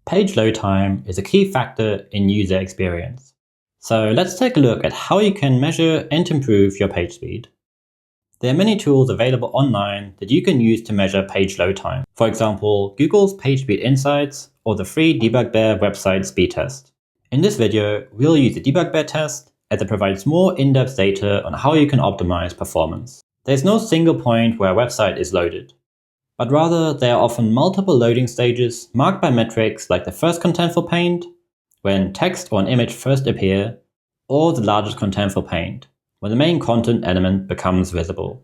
Page load time is a key factor in user experience. So let's take a look at how you can measure and improve your page speed. There are many tools available online that you can use to measure page load time. For example, Google's PageSpeed Insights or the free DebugBear website speed test. In this video, we'll use the DebugBear test as it provides more in-depth data on how you can optimize performance. There's no single point where a website is loaded, but rather there are often multiple loading stages marked by metrics like the first contentful paint, when text or an image first appear, or the largest contentful paint, when the main content element becomes visible.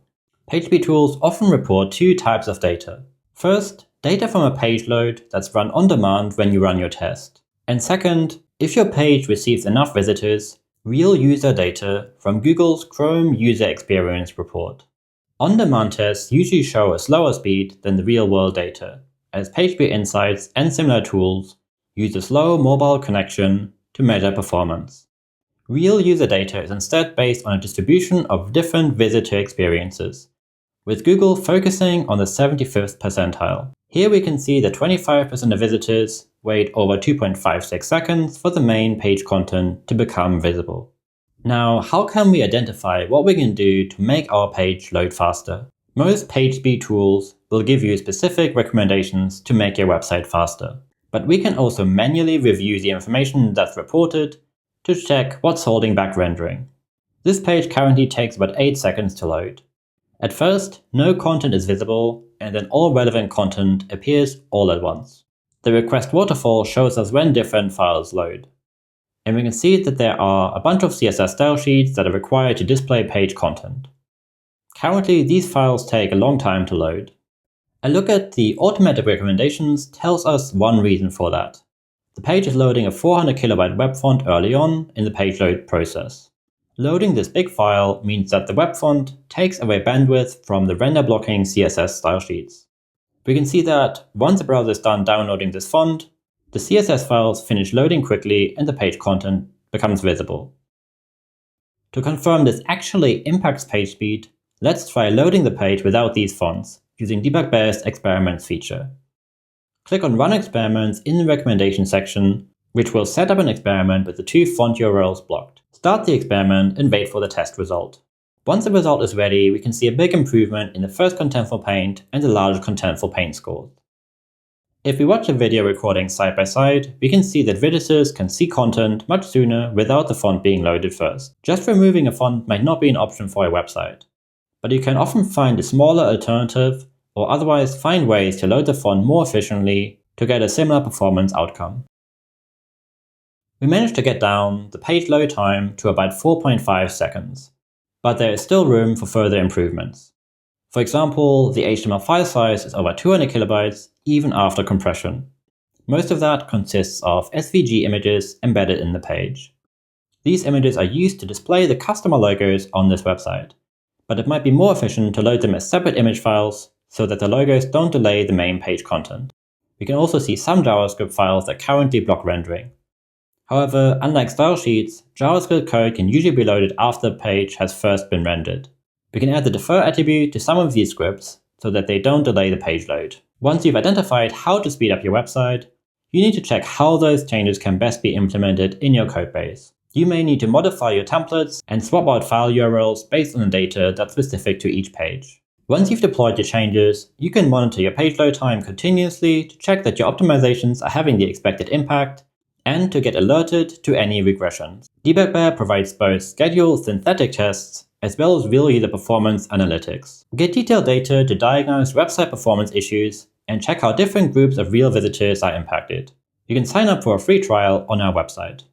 PageSpeed tools often report two types of data. First, data from a page load that's run on demand when you run your test. And second, if your page receives enough visitors, real user data from Google's Chrome User Experience Report. On-demand tests usually show a slower speed than the real-world data, as PageSpeed Insights and similar tools use a slow mobile connection to measure performance. Real user data is instead based on a distribution of different visitor experiences, with Google focusing on the 75th percentile. Here we can see that 25% of visitors wait over 2.56 seconds for the main page content to become visible. Now, how can we identify what we can do to make our page load faster? Most page speed tools will give you specific recommendations to make your website faster, but we can also manually review the information that's reported to check what's holding back rendering. This page currently takes about 8 seconds to load. At first, no content is visible, and then all relevant content appears all at once. The request waterfall shows us when different files load. And we can see that there are a bunch of CSS style sheets that are required to display page content. Currently, these files take a long time to load. A look at the automatic recommendations tells us one reason for that. The page is loading a 400 kilobyte web font early on in the page load process. Loading this big file means that the web font takes away bandwidth from the render blocking CSS style sheets. We can see that once the browser is done downloading this font, the CSS files finish loading quickly and the page content becomes visible. To confirm this actually impacts page speed, let's try loading the page without these fonts using DebugBear's Experiments feature. Click on Run Experiments in the recommendation section, which will set up an experiment with the two font URLs blocked. Start the experiment and wait for the test result. Once the result is ready, we can see a big improvement in the first contentful paint and the largest contentful paint scores. If we watch the video recording side by side, we can see that visitors can see content much sooner without the font being loaded first. Just removing a font might not be an option for a website, but you can often find a smaller alternative or otherwise find ways to load the font more efficiently to get a similar performance outcome. We managed to get down the page load time to about 4.5 seconds, but there is still room for further improvements. For example, the HTML file size is over 200 kilobytes even after compression. Most of that consists of SVG images embedded in the page. These images are used to display the customer logos on this website, but it might be more efficient to load them as separate image files so that the logos don't delay the main page content. We can also see some JavaScript files that currently block rendering. However, unlike style sheets, JavaScript code can usually be loaded after the page has first been rendered. We can add the defer attribute to some of these scripts so that they don't delay the page load. Once you've identified how to speed up your website, you need to check how those changes can best be implemented in your codebase. You may need to modify your templates and swap out file URLs based on the data that's specific to each page. Once you've deployed your changes, you can monitor your page load time continuously to check that your optimizations are having the expected impact and to get alerted to any regressions. DebugBear provides both scheduled synthetic tests as well as real user performance analytics. Get detailed data to diagnose website performance issues and check how different groups of real visitors are impacted. You can sign up for a free trial on our website.